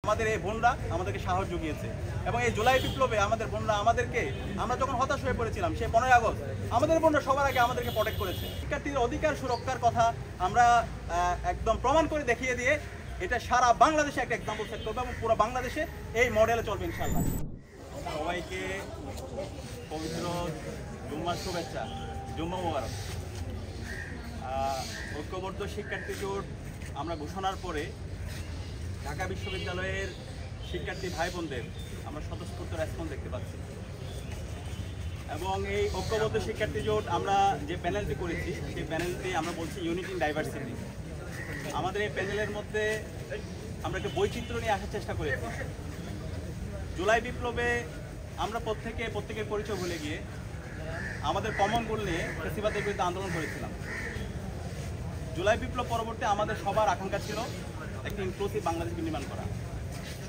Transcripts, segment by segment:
আমাদের এই বোনরা আমাদেরকে সাহস জুগিয়েছে এবং এই জুলাই বিপ্লবে আমাদের বোনরা আমাদেরকে, আমরা যখন হতাশ হয়ে পড়েছিলাম সেই 15 আগস্ট আমাদের বোনরা সবার আগে আমাদেরকে প্রোটেক্ট করেছে। শিক্ষার্থীদের অধিকার সুরক্ষার কথা আমরা একদম প্রমাণ করে দেখিয়ে দিয়ে এটা সারা বাংলাদেশে একটা এক্সাম্পল সেট করবে এবং পুরো বাংলাদেশে এই মডেলে চলবে ইনশাআল্লাহ। সবাইকে পবিত্র জুম্মার শুভেচ্ছা, জুম্মা মোবারক। ঐক্যবদ্ধ শিক্ষার্থী জোট আমরা ঘোষণার পরে ঢাকা বিশ্ববিদ্যালয়ের শিক্ষার্থী ভাই বোনদের আমরা স্বতঃস্ফূর্ত রেসপন্স দেখতে পাচ্ছি এবং এই ঐক্যবদ্ধ শিক্ষার্থী জোট আমরা যে প্যানেলটি করেছি সেই প্যানেলটি আমরা বলছি ইউনিট ইন ডাইভার্সিটি। আমাদের এই প্যানেলের মধ্যে আমরা একটা বৈচিত্র্য নিয়ে আসার চেষ্টা করেছি। জুলাই বিপ্লবে আমরা প্রত্যেকের পরিচয় ভুলে গিয়ে আমাদের কমন গোল নিয়ে ফ্যাসিবাদের বিরুদ্ধে আন্দোলন করেছিলাম। জুলাই বিপ্লব পরবর্তী আমাদের সবার আকাঙ্ক্ষা ছিল একটি ইনক্লুসিভ বাংলাদেশ নির্মাণ করা,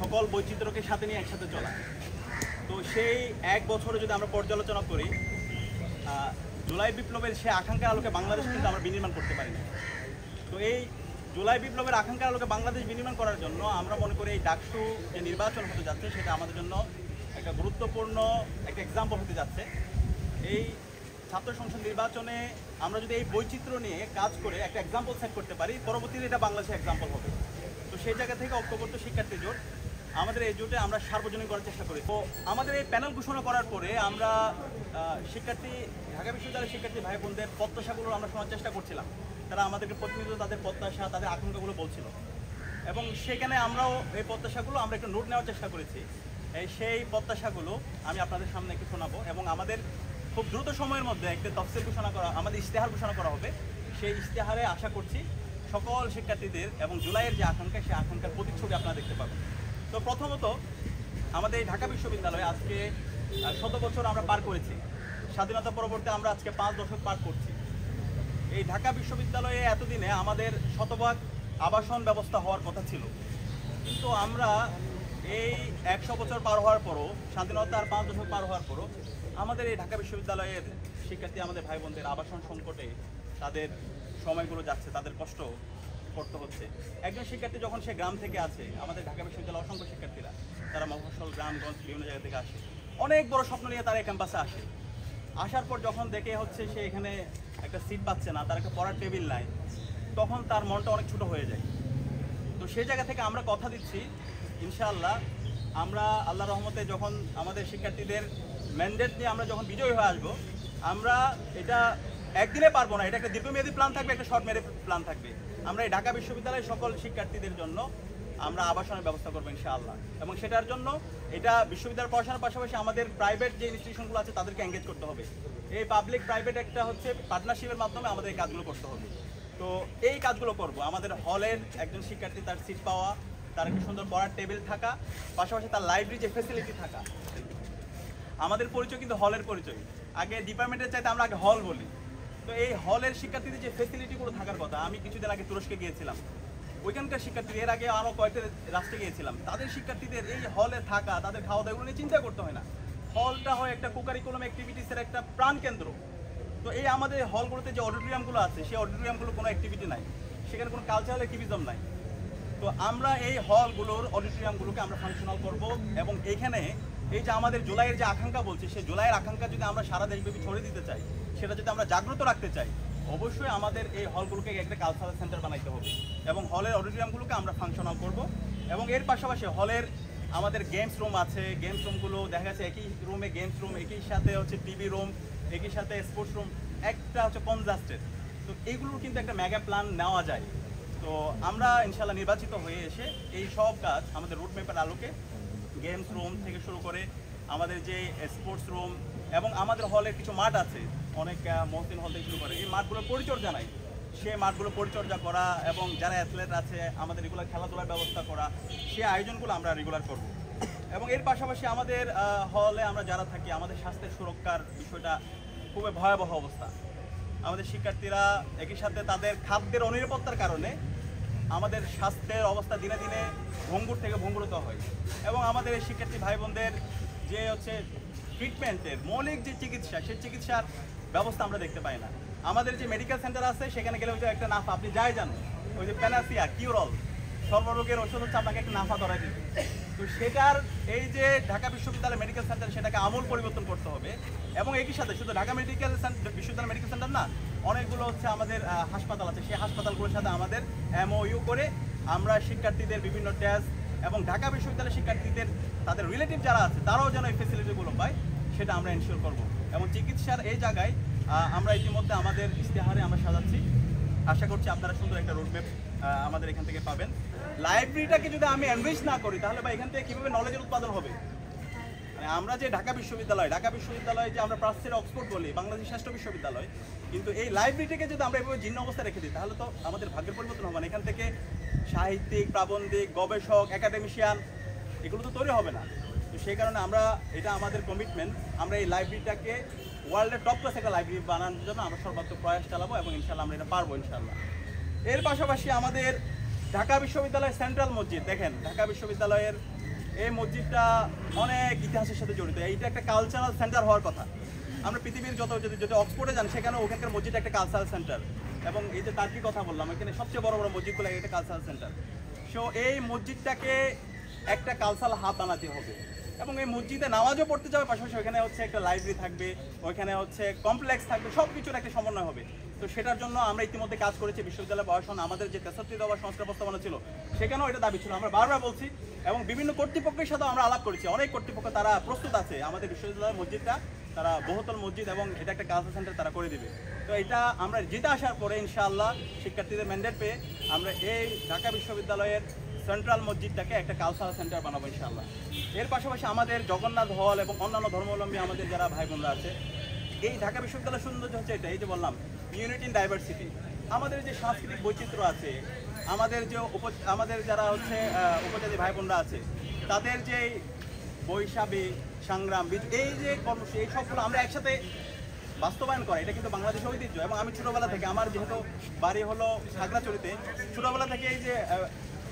সকল বৈচিত্র্যকে সাথে নিয়ে একসাথে চলা। তো সেই এক বছরে যদি আমরা পর্যালোচনা করি, জুলাই বিপ্লবের সেই আকাঙ্ক্ষার আলোকে বাংলাদেশ কিন্তু আমরা বিনির্মাণ করতে পারি না। তো এই জুলাই বিপ্লবের আকাঙ্ক্ষার আলোকে বাংলাদেশ বিনির্মাণ করার জন্য আমরা মনে করি এই ডাকসু যে নির্বাচন হতে যাচ্ছে সেটা আমাদের জন্য একটা গুরুত্বপূর্ণ একটা এক্সাম্পল হতে যাচ্ছে। এই ছাত্র সংসদ নির্বাচনে আমরা যদি এই বৈচিত্র্য নিয়ে কাজ করে একটা এক্সাম্পল সেট করতে পারি, পরবর্তীতে এটা বাংলাদেশের এক্সাম্পল হবে। তো সেই জায়গা থেকে ঐক্যবদ্ধ শিক্ষার্থী জোট আমাদের এই জোটে আমরা সার্বজনীন করার চেষ্টা করি। তো আমাদের এই প্যানেল ঘোষণা করার পরে আমরা ঢাকা বিশ্ববিদ্যালয়ের শিক্ষার্থী ভাই বোনদের প্রত্যাশাগুলো আমরা শোনার চেষ্টা করছিলাম। তারা আমাদেরকে প্রতিনিয়ত তাদের প্রত্যাশা, তাদের আকাঙ্ক্ষাগুলো বলছিল এবং সেখানে আমরাও এই প্রত্যাশাগুলো আমরা একটু নোট নেওয়ার চেষ্টা করেছি। সেই প্রত্যাশাগুলো আমি আপনাদের সামনে একটু শোনাবো এবং আমাদের খুব দ্রুত সময়ের মধ্যে একটা তফসিল ঘোষণা করা, আমাদের ইশতেহার ঘোষণা করা হবে। সেই ইশতেহারে আশা করছি সকল শিক্ষার্থীদের এবং জুলাইয়ের যে আকাঙ্ক্ষা সেই আকাঙ্ক্ষার প্রতিচ্ছবি আপনারা দেখতে পাবেন। তো প্রথমত আমাদের এই ঢাকা বিশ্ববিদ্যালয়ে আজকে 100 বছর আমরা পার করেছি। স্বাধীনতা পরবর্তী আমরা আজকে 5 দশক পার করছি। এই ঢাকা বিশ্ববিদ্যালয়ে এতদিনে আমাদের শতভাগ আবাসন ব্যবস্থা হওয়ার কথা ছিল, কিন্তু আমরা এই 100 বছর পার হওয়ার পরও, স্বাধীনতার 5 দশক পার হওয়ার পরও আমাদের এই ঢাকা বিশ্ববিদ্যালয়ের শিক্ষার্থী আমাদের ভাই বোনদের আবাসন সংকটে তাদের সময়গুলো যাচ্ছে, তাদের কষ্ট করতে হচ্ছে। একজন শিক্ষার্থী যখন সে গ্রাম থেকে আসে, আমাদের ঢাকা বিশ্ববিদ্যালয়ের অসংখ্য শিক্ষার্থীরা তারা মফস্বল গ্রামগঞ্জ বিভিন্ন জায়গা থেকে আসে, অনেক বড় স্বপ্ন নিয়ে তারা এই ক্যাম্পাসে আসে। আসার পর যখন দেখে হচ্ছে সে এখানে একটা সিট পাচ্ছে না, তার একটা পড়ার টেবিল নাই, তখন তার মনটা অনেক ছোটো হয়ে যায়। তো সেই জায়গা থেকে আমরা কথা দিচ্ছি ইনশাআল্লাহ আমরা আল্লাহর রহমতে যখন আমাদের শিক্ষার্থীদের ম্যান্ডেট নিয়ে আমরা যখন বিজয়ী হয়ে আসবো, আমরা এটা একদিনে পারবো না, এটা একটা দীর্ঘমেয়াদী প্ল্যান থাকবে, একটা শর্ট মেয়াদী প্ল্যান থাকবে। আমরা এই ঢাকা বিশ্ববিদ্যালয়ের সকল শিক্ষার্থীদের জন্য আমরা আবাসনের ব্যবস্থা করবো ইনশাআল্লাহ এবং সেটার জন্য এটা বিশ্ববিদ্যালয় পড়াশোনার পাশাপাশি আমাদের প্রাইভেট যে ইনস্টিটিউশনগুলো আছে তাদেরকে এঙ্গেজ করতে হবে। এই পাবলিক প্রাইভেট একটা হচ্ছে পার্টনারশিপের মাধ্যমে আমাদের এই কাজগুলো করতে হবে। তো এই কাজগুলো করব। আমাদের হলের একজন শিক্ষার্থী তার সিট পাওয়া, তার একটা সুন্দর পড়ার টেবিল থাকা, পাশাপাশি তার লাইব্রেরি যে ফ্যাসিলিটি থাকা। আমাদের পরিচয় কিন্তু হলের পরিচয়, আগে ডিপার্টমেন্টের চাইতে আমরা আগে হল বলি। তো এই হলের শিক্ষার্থীদের যে ফ্যাসিলিটিগুলো থাকার কথা, আমি কিছুদিন আগে তুরস্কে গিয়েছিলাম, ওইখানকার শিক্ষার্থীদের, এর আগে আরও কয়েকটা রাষ্ট্রে গিয়েছিলাম, তাদের শিক্ষার্থীদের এই হলে থাকা, তাদের খাওয়া দাওয়া এগুলো নিয়ে চিন্তা করতে হয় না। হলটা হয় একটা কোকারিকুলাম অ্যাক্টিভিটিসের একটা প্রাণকেন্দ্র। তো এই আমাদের হলগুলোতে যে অডিটোরিয়ামগুলো আছে সেই অডিটোরিয়ামগুলো কোনো অ্যাক্টিভিটি নাই, সেখানে কোনো কালচারাল অ্যাক্টিভিজম নাই। তো আমরা এই হলগুলোর অডিটোরিয়ামগুলোকে আমরা ফাংশনাল করব এবং এখানে এই যে আমাদের জুলাইয়ের যে আকাঙ্ক্ষা বলছি, সেই জুলাইয়ের আকাঙ্ক্ষা যদি আমরা সারা দেশব্যাপী ছড়িয়ে দিতে চাই, সেটা যদি আমরা জাগ্রত রাখতে চাই, অবশ্যই আমাদের এই হলগুলোকে একটা কালচারাল সেন্টার বানাইতে হবে এবং হলের অডিটোরিয়ামগুলোকে আমরা ফাংশনাল করব। এবং এর পাশাপাশি হলের আমাদের গেমস রুম আছে, গেমস রুমগুলো দেখা যাচ্ছে একই রুমে গেমস রুম, একই সাথে হচ্ছে টিভি রুম, একই সাথে স্পোর্টস রুম, একটা হচ্ছে কনজাস্টেড। তো এইগুলোর কিন্তু একটা মেগা প্ল্যান নেওয়া যায়। তো আমরা ইনশাআল্লাহ নির্বাচিত হয়ে এসে এই সব কাজ আমাদের রুটম্যাপের আলোকে গেমস রুম থেকে শুরু করে আমাদের যে স্পোর্টস রুম এবং আমাদের হলের কিছু মাঠ আছে, অনেক মহসিন হল থেকে শুরু করে, এই মাঠগুলোর পরিচর্যা নাই, সেই মাঠগুলো পরিচর্যা করা এবং যারা অ্যাথলেট আছে আমাদের রেগুলার খেলাধুলার ব্যবস্থা করা, সেই আয়োজনগুলো আমরা রেগুলার করব। এবং এর পাশাপাশি আমাদের হলে আমরা যারা থাকি, আমাদের স্বাস্থ্যের সুরক্ষার বিষয়টা খুবই ভয়াবহ অবস্থা। আমাদের শিক্ষার্থীরা একই সাথে তাদের খাদ্যের অনিরাপত্তার কারণে আমাদের স্বাস্থ্যের অবস্থা দিনে দিনে ভঙ্গুর থেকে ভঙ্গুরতর হয় এবং আমাদের এই শিক্ষার্থী ভাই বোনদের যে হচ্ছে ট্রিটমেন্টের মৌলিক যে চিকিৎসা, সেই চিকিৎসার ব্যবস্থা আমরা দেখতে পাই না। আমাদের যে মেডিকেল সেন্টার আছে সেখানে গেলে ওই যে একটা নাফ আপনি যাই জানো, ওই যে প্যানাসিয়া, কিউরল, সর্বরোগের ওষুধ হচ্ছে আপনাকে একটা নাফা ধরাই দিবে। তো সেটার এই যে ঢাকা বিশ্ববিদ্যালয় মেডিকেল সেন্টার সেটাকে আমূল পরিবর্তন করতে হবে। এবং একই সাথে শুধু ঢাকা মেডিকেল বিশ্ববিদ্যালয় মেডিকেল সেন্টার না, অনেকগুলো হচ্ছে আমাদের হাসপাতাল আছে, সেই হাসপাতালগুলোর সাথে আমাদের MOU করে আমরা শিক্ষার্থীদের বিভিন্ন টেস্ট এবং ঢাকা বিশ্ববিদ্যালয়ের শিক্ষার্থীদের তাদের রিলেটিভ যারা আছে তারাও যেন এই ফেসিলিটিগুলো পায় সেটা আমরা এনশিওর করব। এবং চিকিৎসার এই জায়গায় আমরা ইতিমধ্যে আমাদের ইশতেহারে আমরা সাজাচ্ছি, আশা করছি আপনারা সুন্দর একটা রোডম্যাপ আমাদের এখান থেকে পাবেন। লাইব্রেরিটাকে যদি আমি এনরিচ না করি তাহলে বা এখান থেকে কীভাবে নলেজের উৎপাদন হবে? মানে আমরা যে ঢাকা বিশ্ববিদ্যালয় যে আমরা প্রাচ্যের অক্সফোর্ড বলি, বাংলাদেশের শ্রেষ্ঠ বিশ্ববিদ্যালয়, কিন্তু এই লাইব্রেরিটাকে যদি আমরা এভাবে জীর্ণ অবস্থায় রেখে দিই তাহলে তো আমাদের ভাগ্যের পরিবর্তন হবে না। এখান থেকে সাহিত্যিক, প্রাবন্ধিক, গবেষক, একাডেমিশিয়ান এগুলো তো তৈরি হবে না। তো সেই কারণে আমরা এটা আমাদের কমিটমেন্ট, আমরা এই লাইব্রেরিটাকে ওয়ার্ল্ডের টপ ক্লাস একটা লাইব্রেরি বানানোর জন্য আমরা সর্বাত্মক প্রয়াস চালাবো এবং ইনশাল্লাহ আমরা এটা পারবো ইনশাল্লাহ। এর পাশাপাশি আমাদের ঢাকা বিশ্ববিদ্যালয়ের সেন্ট্রাল মসজিদ, দেখেন ঢাকা বিশ্ববিদ্যালয়ের এই মসজিদটা অনেক ইতিহাসের সাথে জড়িত। এইটা একটা কালচারাল সেন্টার হওয়ার কথা। আমরা পৃথিবীর যদি অক্সফোর্ডে যান সেখানে ওখানকার মসজিদ একটা কালচারাল সেন্টার, এবং এই যে তার্কির কথা বললাম এখানে সবচেয়ে বড় বড় মসজিদগুলো একটা কালচারাল সেন্টার। সো এই মসজিদটাকে একটা কালচারাল হাব বানাতে হবে এবং এই মসজিদে নামাজও পড়তে যাবে, পাশাপাশি ওখানে হচ্ছে একটা লাইব্রেরি থাকবে, ওইখানে হচ্ছে কমপ্লেক্স থাকবে, সব কিছুর একটা সমন্বয় হবে। তো সেটার জন্য আমরা ইতিমধ্যে কাজ করেছি। বিশ্ববিদ্যালয় প্রশাসন আমাদের যে 63 দফা সংস্কার প্রস্তাবনা ছিল সেখানেও এটা দাবি ছিল, আমরা বারবার বলছি এবং বিভিন্ন কর্তৃপক্ষের সাথেও আমরা আলাপ করেছি। অনেক কর্তৃপক্ষ তারা প্রস্তুত আছে আমাদের বিশ্ববিদ্যালয়ের মসজিদটা, তারা বহুতল মসজিদ এবং এটা একটা কালচার সেন্টার তারা করে দিবে। তো এটা আমরা জিতে আসার পরে ইনশাআল্লাহ শিক্ষার্থীদের ম্যান্ডেট পেয়ে আমরা এই ঢাকা বিশ্ববিদ্যালয়ের সেন্ট্রাল মসজিদটাকে একটা কালচারাল সেন্টার বানাবো ইনশাআল্লাহ। এর পাশাপাশি আমাদের জগন্নাথ হল এবং অন্যান্য ধর্মাবলম্বী আমাদের যারা ভাই বোনরা আছে, এই ঢাকা বিশ্ববিদ্যালয়ের সৌন্দর্য হচ্ছে এটা, এই যে বললাম ইউনিটি ইন ডাইভার্সিটি। আমাদের যে সাংস্কৃতিক বৈচিত্র্য আছে, আমাদের যারা হচ্ছে উপজাতি ভাই বোনরা আছে, তাদের যে বৈশাখী সংগ্রাম, এই যে কর্মসূচি, এই সবগুলো আমরা একসাথে বাস্তবায়ন করা, এটা কিন্তু বাংলাদেশের ঐতিহ্য। এবং আমি ছোটোবেলা থেকে, আমার যেহেতু বাড়ি হলো খাগড়াছড়িতে, ছোটোবেলা থেকে এই যে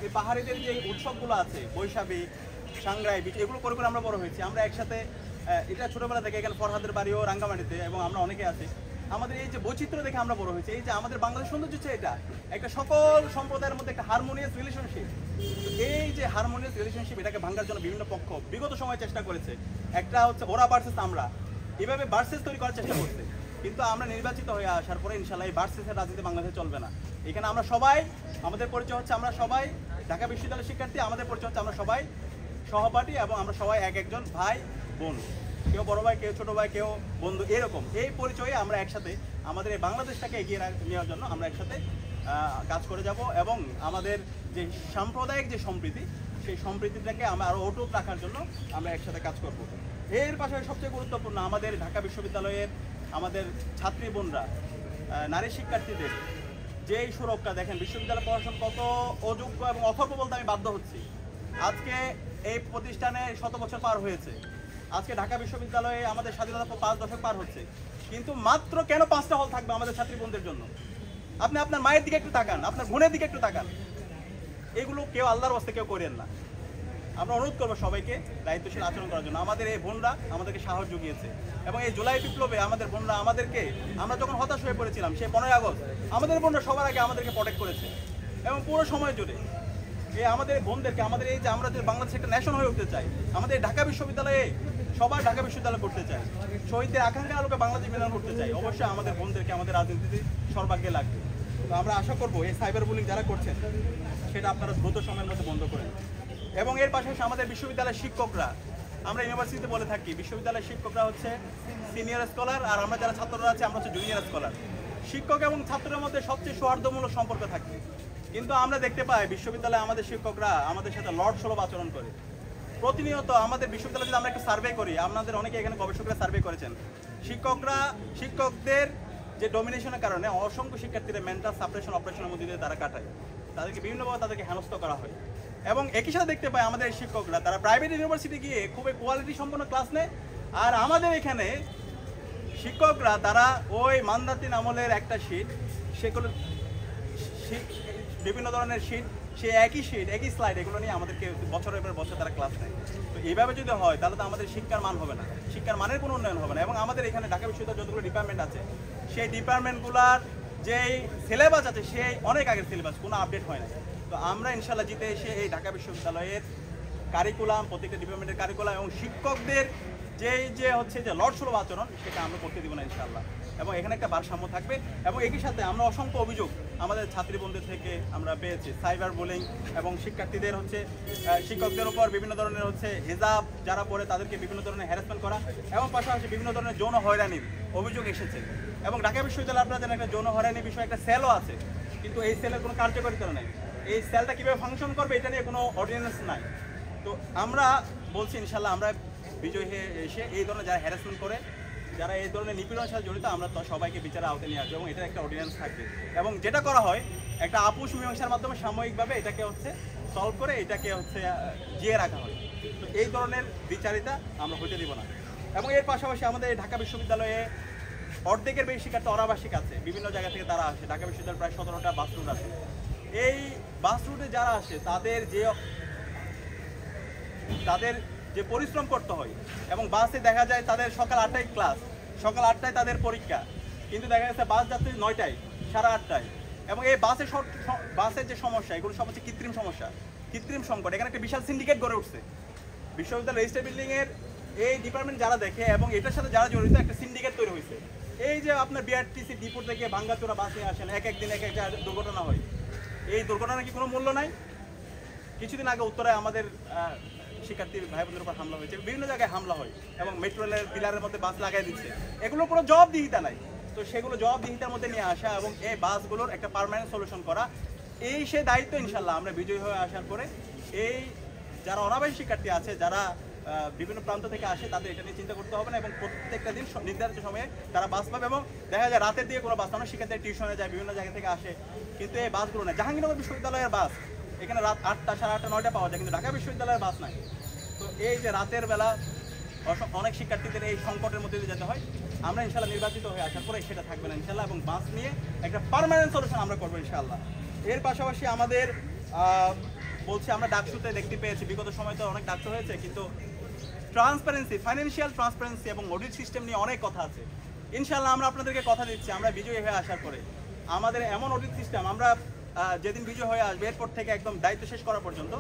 এই পাহাড়িদের যে উৎসবগুলো আছে, বৈশাখী, সাংগ্রাই, এগুলো করে করে আমরা বড় হয়েছি। আমরা একসাথে এটা ছোটোবেলা থেকে, এখানে ফরহাদের বাড়িও রাঙ্গামাটিতে এবং আমরা অনেকে আছি, আমাদের এই যে বৈচিত্র্য দেখে আমরা বড় হয়েছি। এই যে আমাদের বাংলাদেশ সৌন্দর্য হচ্ছে এটা একটা সকল সম্প্রদায়ের মধ্যে একটা হারমোনিয়াস রিলেশনশিপ। এই যে হারমোনিয়াস রিলেশনশিপ, এটাকে ভাঙার জন্য বিভিন্ন পক্ষ বিগত সময় চেষ্টা করেছে। একটা হচ্ছে ওরা ভার্সেস আমরা, এভাবে ভার্সেস তৈরি করার চেষ্টা করছে, কিন্তু আমরা নির্বাচিত হয়ে আসার পরে ইনশাল্লাহ এই ভার্সেসের রাজনীতি বাংলাদেশে চলবে না। এখানে আমরা সবাই, আমাদের পরিচয় হচ্ছে আমরা সবাই ঢাকা বিশ্ববিদ্যালয়ের শিক্ষার্থী, আমাদের পরিচয় হচ্ছে আমরা সবাই সহপাঠী এবং আমরা সবাই এক একজন ভাই বোন, কেউ বড় ভাই, কেউ ছোটো ভাই, কেউ বন্ধু, এরকম এই পরিচয়ে আমরা একসাথে আমাদের এই বাংলাদেশটাকে এগিয়ে নেওয়ার জন্য আমরা একসাথে কাজ করে যাব এবং আমাদের যে সাম্প্রদায়িক যে সম্প্রীতি, সেই সম্প্রীতিটাকে আমরা আরও অটুট রাখার জন্য আমরা একসাথে কাজ করব। এর পাশাপাশি সবচেয়ে গুরুত্বপূর্ণ আমাদের ঢাকা বিশ্ববিদ্যালয়ের আমাদের ছাত্রী বোনরা, নারী শিক্ষার্থীদের যেই সুরক্ষা, দেখেন বিশ্ববিদ্যালয় প্রশাসন কত অযোগ্য এবং অথর্ব বলতে আমি বাধ্য হচ্ছি। আজকে এই প্রতিষ্ঠানে 100 বছর পার হয়েছে, আজকে ঢাকা বিশ্ববিদ্যালয়ে আমাদের স্বাধীনতা 5 দশক পার হচ্ছে, কিন্তু মাত্র কেন 5টা হল থাকবে আমাদের ছাত্রী বোনদের জন্য? আপনি আপনার মায়ের দিকে একটু তাকান, আপনার বোনের দিকে একটু তাকান। এগুলো কেউ আল্লাহর ওয়াস্তে কেউ করেন না। আমরা অনুরোধ করবো সবাইকে দায়িত্বশীল আচরণ করার জন্য। আমাদের এই বোনরা আমাদেরকে সাহস জুগিয়েছে এবং এই জুলাই বিপ্লবে আমাদের বোনরা আমাদেরকে, আমরা যখন হতাশ হয়ে পড়েছিলাম সেই 15ই আগস্ট, আমাদের বোনরা সবার আগে আমাদেরকে প্রোটেক্ট করেছে এবং পুরো সময় জুড়ে এই আমাদের বোনদেরকে, আমাদের এই যে আমরা যে বাংলাদেশে একটা ন্যাশন হয়ে উঠতে চাই, আমাদের ঢাকা বিশ্ববিদ্যালয়ে সবার ঢাকা বিশ্ববিদ্যালয় করতে চাই, শহীদদের আকাঙ্ক্ষা আলোকে বাংলাদেশ মিলন করতে চাই, অবশ্যই আমাদের বোনদেরকে আমাদের রাজনীতিতে সর্বাগ্যে লাগবে। তো আমরা আশা করবো এই সাইবার বুলিং যারা করছেন সেটা আপনারা দ্রুত সময়ের মধ্যে বন্ধ করেন। এবং এর পাশাপাশি আমাদের বিশ্ববিদ্যালয়ের শিক্ষকরা, আমরা ইউনিভার্সিটিতে বলে থাকি বিশ্ববিদ্যালয়ের শিক্ষকরা হচ্ছে সিনিয়র স্কলার, আর আমরা যারা ছাত্ররা আছে আমরা হচ্ছে জুনিয়র স্কলার। শিক্ষক এবং ছাত্রের মধ্যে সবচেয়ে সৌহার্দ্যমূলক সম্পর্ক থাকে, কিন্তু আমরা দেখতে পাই বিশ্ববিদ্যালয়ে আমাদের শিক্ষকরা আমাদের সাথে লড়সলভ আচরণ করে প্রতিনিয়ত। আমাদের বিশ্ববিদ্যালয়ে যদি আমরা একটু সার্ভে করি, আপনাদের অনেকে এখানে গবেষকরা সার্ভে করেছেন, শিক্ষকদের যে ডমিনেশনের কারণে অসংখ্য শিক্ষার্থীরা মেন্টাল সাপ্রেশন অপারেশনের মধ্যে দিয়ে তারা কাটায়, তাদেরকে বিভিন্নভাবে তাদেরকে হেনস্থ করা হয়। এবং একই সাথে দেখতে পাই আমাদের শিক্ষকরা তারা প্রাইভেট ইউনিভার্সিটি গিয়ে খুবই কোয়ালিটি সম্পন্ন ক্লাস নেয়, আর আমাদের এখানে শিক্ষকরা তারা ওই মান্দাতিন আমলের একটা শিট, সেগুলো বিভিন্ন ধরনের শিট, সে একই শিট, একই স্লাইড, এগুলো নিয়ে আমাদেরকে বছরের পর বছর তারা ক্লাস নেয়। তো এইভাবে যদি হয় তাহলে তো আমাদের শিক্ষার মান হবে না, শিক্ষার মানের কোনো উন্নয়ন হবে না। এবং আমাদের এখানে ঢাকা বিশ্ববিদ্যালয়ের যতগুলো ডিপার্টমেন্ট আছে, সেই ডিপার্টমেন্টগুলোর যেই সিলেবাস আছে সেই অনেক আগের সিলেবাস, কোনো আপডেট হয় না। তো আমরা ইনশাল্লাহ জিতে এসে এই ঢাকা বিশ্ববিদ্যালয়ের কারিকুলাম, প্রত্যেকটা ডিপার্টমেন্টের কারিকুলাম এবং শিক্ষকদের যে হচ্ছে যে লড়সুলভ আচরণ, সেটা আমরা করতে দিব না ইনশাল্লাহ। এবং এখানে একটা ভারসাম্য থাকবে। এবং একই সাথে আমরা অসংখ্য অভিযোগ আমাদের ছাত্রীবন্ধু থেকে আমরা পেয়েছি, সাইবার বুলিং এবং শিক্ষার্থীদের হচ্ছে শিক্ষকদের উপর বিভিন্ন ধরনের হচ্ছে হিজাব যারা পড়ে তাদেরকে বিভিন্ন ধরনের হ্যারাসমেন্ট করা এবং পাশাপাশি বিভিন্ন ধরনের যৌন হয়রানির অভিযোগ এসেছে। এবং ঢাকা বিশ্ববিদ্যালয়ে আপনারা জানেন একটা যৌন হয়রানির বিষয়ে একটা সেলও আছে, কিন্তু এই সেলের কোনো কার্যকারিতা নেই। এই সেলটা কীভাবে ফাংশন করবে এটা নিয়ে কোনো অর্ডিন্যান্স নাই। তো আমরা বলছি ইনশাল্লাহ আমরা বিজয় হয়ে এসে এই ধরনের যারা হ্যারাসমেন্ট করে, যারা এই ধরনের নিপীড়নের সাথে জড়িত, আমরা তো সবাইকে বিচারের আওতায় নিয়ে আসবো এবং এটার একটা অর্ডিন্যান্স থাকবে। এবং যেটা করা হয় একটা আপোষ মীমাংসার মাধ্যমে সাময়িকভাবে এটাকে হচ্ছে সলভ করে এটাকে হচ্ছে জিয়ে রাখা হয়। তো এই ধরনের বিচারিতা আমরা হতে দিব না। এবং এর পাশাপাশি আমাদের ঢাকা বিশ্ববিদ্যালয়ে অর্ধেকের বেশি শিক্ষার্থী অনাবাসিক আছে, বিভিন্ন জায়গা থেকে তারা আসে। ঢাকা বিশ্ববিদ্যালয়ে প্রায় 17টা বাস রুট আছে। এই বাস রুটে যারা আসে তাদের যে পরিশ্রম করতে হয় এবং বাসে দেখা যায় তাদের সকাল 8টায় ক্লাস, সকাল 8টায় তাদের পরীক্ষা, কিন্তু দেখা যাচ্ছে বাস যাচ্ছে 9টায়, 8:30টায়। এবং এই বাসের যে সমস্যা, এগুলো সব হচ্ছে কৃত্রিম সমস্যা, কৃত্রিম সংকট। এখানে একটা বিশাল সিন্ডিকেট গড়ে উঠছে বিশ্ববিদ্যালয় রেজিস্টার বিল্ডিংয়ের এই ডিপার্টমেন্ট যারা দেখে এবং এটার সাথে যারা জড়িত একটা সিন্ডিকেট তৈরি হয়েছে। এই যে আপনার বিআরটিসি ডিপো থেকে ভাঙ্গাচোরা বাসে আসেন, একদিন এক একটা দুর্ঘটনা হয়। এই দুর্ঘটনার কি কোনো মূল্য নাই? কিছুদিন আগে উত্তরায় আমাদের শিক্ষার্থী ভাই বোনদের উপর হামলা হয়েছে, বিভিন্ন জায়গায় হামলা হয় এবং মেট্রো রেলের পিলারের মধ্যে বাস লাগাই দিচ্ছে। এগুলোর কোনো জবাবদিহিতা নাই। তো সেগুলো জবাবদিহিতার মধ্যে নিয়ে আসা এবং এই বাসগুলোর একটা পার্মানেন্ট সলিউশন করা, এই সে দায়িত্ব ইনশাল্লাহ আমরা বিজয়ী হয়ে আসার পরে এই যারা অনাবাসী শিক্ষার্থী আছে, যারা বিভিন্ন প্রান্ত থেকে আসে, তাদের এটা নিয়ে চিন্তা করতে হবে না। এবং প্রত্যেকটা দিন নির্ধারিত সময়ে তারা বাস পাবে। এবং দেখা যায় রাতের দিকে কোনো বাস, আমরা শিক্ষার্থী টিউশনে যায়, বিভিন্ন জায়গা থেকে আসে, কিন্তু এই বাসগুলো না। জাহাঙ্গীরনগর বিশ্ববিদ্যালয়ের বাস এখানে রাত 8টা, 8:30, 9টা পাওয়া যায়, কিন্তু ঢাকা বিশ্ববিদ্যালয়ের বাস নাই। তো এই যে রাতের বেলা অনেক শিক্ষার্থীদের এই সংকটের মধ্যে দিয়ে যেতে হয়, আমরা ইনশাল্লাহ নির্বাচিত হয়ে আসার পরে সেটা থাকবে না ইনশাল্লাহ। এবং বাস নিয়ে একটা পার্মানেন্ট সলিউশন আমরা করবো ইনশাল্লাহ। এর পাশাপাশি আমাদের বলছি আমরা ডাকসুতে দেখতে পেয়েছি, বিগত সময় তো অনেক ডাকসু হয়েছে, কিন্তু ট্রান্সপারেন্সি, ফাইন্যান্সিয়াল ট্রান্সপারেন্সি এবং অডিট সিস্টেম নিয়ে অনেক কথা আছে। ইনশাল্লাহ আমরা আপনাদেরকে কথা দিচ্ছি, আমরা বিজয়ী হয়ে আসার পরে আমাদের এমন অডিট সিস্টেম, আমরা যেদিন বিজয় হয়ে আসবে এরপর থেকে একদম দায়িত্ব শেষ করা পর্যন্ত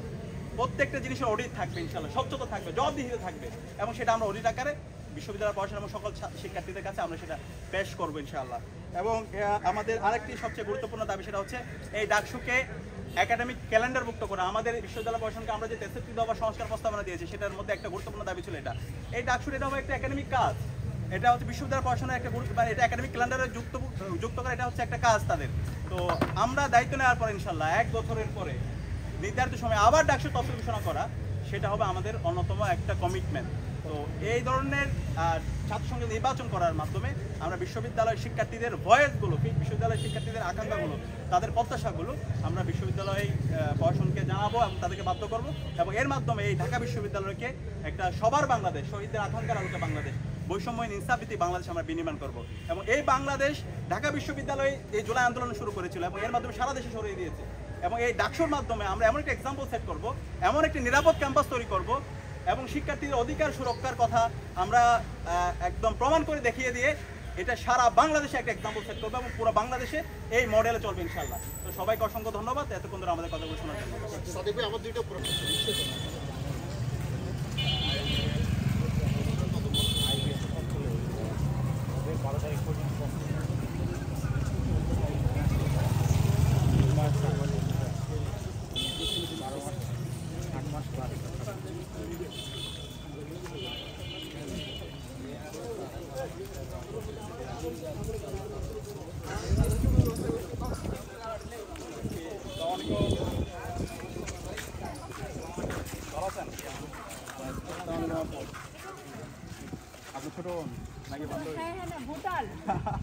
প্রত্যেকটা জিনিসের অডিট থাকবে ইনশাল্লাহ, স্বচ্ছতা থাকবে, জবাবদিহিতা থাকবে। এবং সেটা আমরা অডিট আকারে বিশ্ববিদ্যালয় পড়াশোনা এবং সকল শিক্ষার্থীদের কাছে আমরা সেটা পেশ করবো ইনশাআল্লাহ। এবং আমাদের আরেকটি সবচেয়ে গুরুত্বপূর্ণ দাবি, সেটা হচ্ছে এই ডাকসুকে একাডেমিক ক্যালেন্ডারভুক্ত করা। আমাদের বিশ্ববিদ্যালয় পড়াশোনাকে আমরা যে 63 দফা সংস্কার প্রস্তাবনা দিয়েছি, সেটার মধ্যে একটা গুরুত্বপূর্ণ দাবি ছিল এটা। এই ডাকসুর এটা হবে একটা একাডেমিক কাজ, এটা হচ্ছে বিশ্ববিদ্যালয় পড়াশোনার একটা মানে এটা একাডেমিক ক্যালেন্ডারে যুক্ত করা, এটা হচ্ছে একটা কাজ তাদের। তো আমরা দায়িত্ব নেওয়ার পর ইনশাল্লাহ 1 বছরের পরে নির্ধারিত সময় আবার ডাকসুর তফসিল ঘোষণা করা, সেটা হবে আমাদের অন্যতম একটা কমিটমেন্ট। তো এই ধরনের ছাত্র সংসদ নির্বাচন করার মাধ্যমে আমরা বিশ্ববিদ্যালয়ের শিক্ষার্থীদের ভয়েসগুলো, বিশ্ববিদ্যালয়ের শিক্ষার্থীদের আকাঙ্ক্ষাগুলো, তাদের প্রত্যাশাগুলো আমরা বিশ্ববিদ্যালয়ে প্রশাসনকে জানাবো এবং তাদেরকে বাধ্য করবো। এবং এর মাধ্যমে এই ঢাকা বিশ্ববিদ্যালয়কে একটা সবার বাংলাদেশ, শহীদদের আকাঙ্ক্ষার আলোকে বাংলাদেশ, বৈষম্যহীন ইনসাফভিত্তিক বাংলাদেশ আমরা বিনির্মাণ করবো। এবং এই বাংলাদেশ ঢাকা বিশ্ববিদ্যালয়ে এই জুলাই আন্দোলন শুরু করেছিল এবং এর মাধ্যমে সারা দেশে ছড়িয়ে দিয়েছে। এবং এই ডাকসুর মাধ্যমে আমরা এমন একটা এক্সাম্পল সেট করব, এমন একটি নিরাপদ ক্যাম্পাস তৈরি করব এবং শিক্ষার্থীদের অধিকার সুরক্ষার কথা আমরা একদম প্রমাণ করে দেখিয়ে দিয়ে এটা সারা বাংলাদেশে একটা এক্সাম্পল সেট করবো এবং পুরো বাংলাদেশে এই মডেলে চলবে ইনশাল্লাহ। তো সবাইকে অসংখ্য ধন্যবাদ এতক্ষণ ধরে আমাদের কথাগুলো শোনার জন্য। আমার দুইটা আপনি ছোট নাকি বন্ধ? হ্যাঁ হ্যাঁ না ভোটার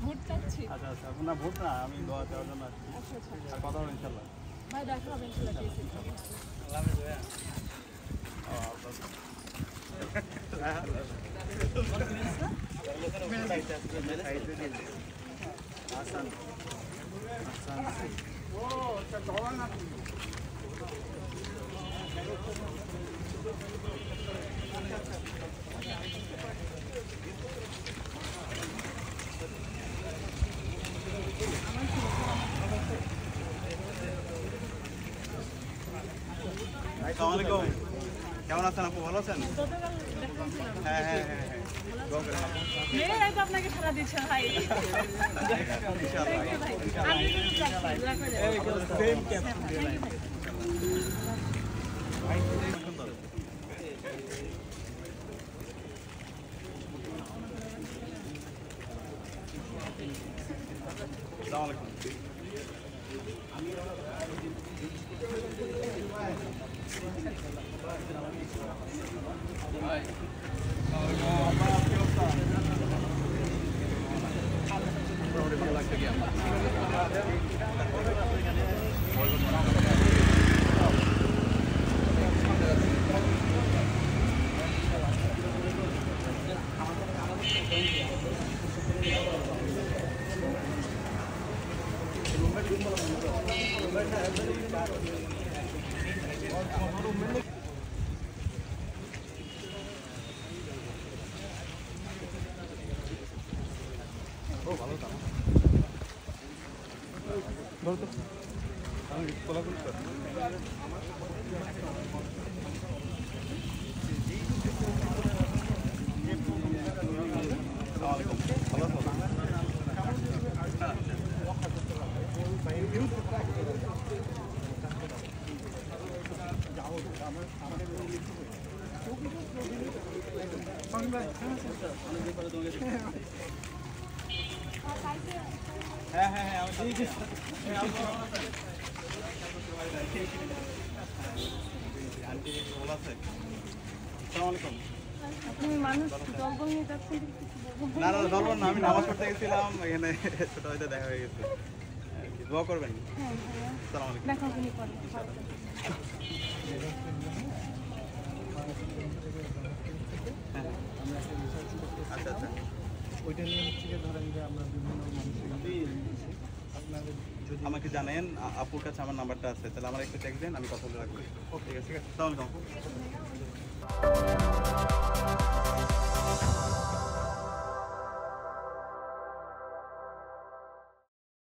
ভোট চাচ্ছি। আচ্ছা আচ্ছা, না ভোট না, আমি দোয়া চাওয়ার জন্য আসছি। আচ্ছা আচ্ছা, আর কথা হবে ইনশাল্লাহ। ভাই দেখা হবে ইনশাআল্লাহ। আলাইকুম। কেমন আছেন আপু? ভালো আছেন? গতকাল দেখেছিলাম। হ্যাঁ হ্যাঁ হ্যাঁ হ্যাঁ। দোয়া করেন আপু। মেয়েরাই তো আপনাকে সারা দিচ্ছে ভাই। ইনশাআল্লাহ। Thank you ভাই। আপনি কিন্তু যাচ্ছেন, দোয়া করে যাবেন। Thank you ভাই। সুন্দর। আসসালামু আলাইকুম। হ্যাঁ হ্যাঁ হ্যাঁ আমি ঠিক আছে। আন্টি ভালো আছে? আসসালামু আলাইকুম। আপনি মানুষ জঙ্গল নিয়ে যাচ্ছেন কিন্তু কিছু বলবেন না না জলবান না, আমি নামাজ পড়তে গেছিলাম এখানে, ছোট হয়তো দেখা হয়ে গেছে। দোয়া করবেন। হ্যাঁ ভাইয়া। আসসালামু আলাইকুম। দেখা হয়নি পরে। হ্যাঁ আচ্ছা আচ্ছা। ওইটা নিয়ে হচ্ছে গিয়ে ধরেন যে আমরা বিভিন্ন মানুষের আপনাদের যদি আমাকে জানেন, আপুর কাছে আমার নাম্বারটা আছে, তাহলে আমার একটু টেক্সট দেন, আমি কথা বলে রাখবো। ঠিক আছে, ঠিক আছে। আসসালামু আলাইকুম।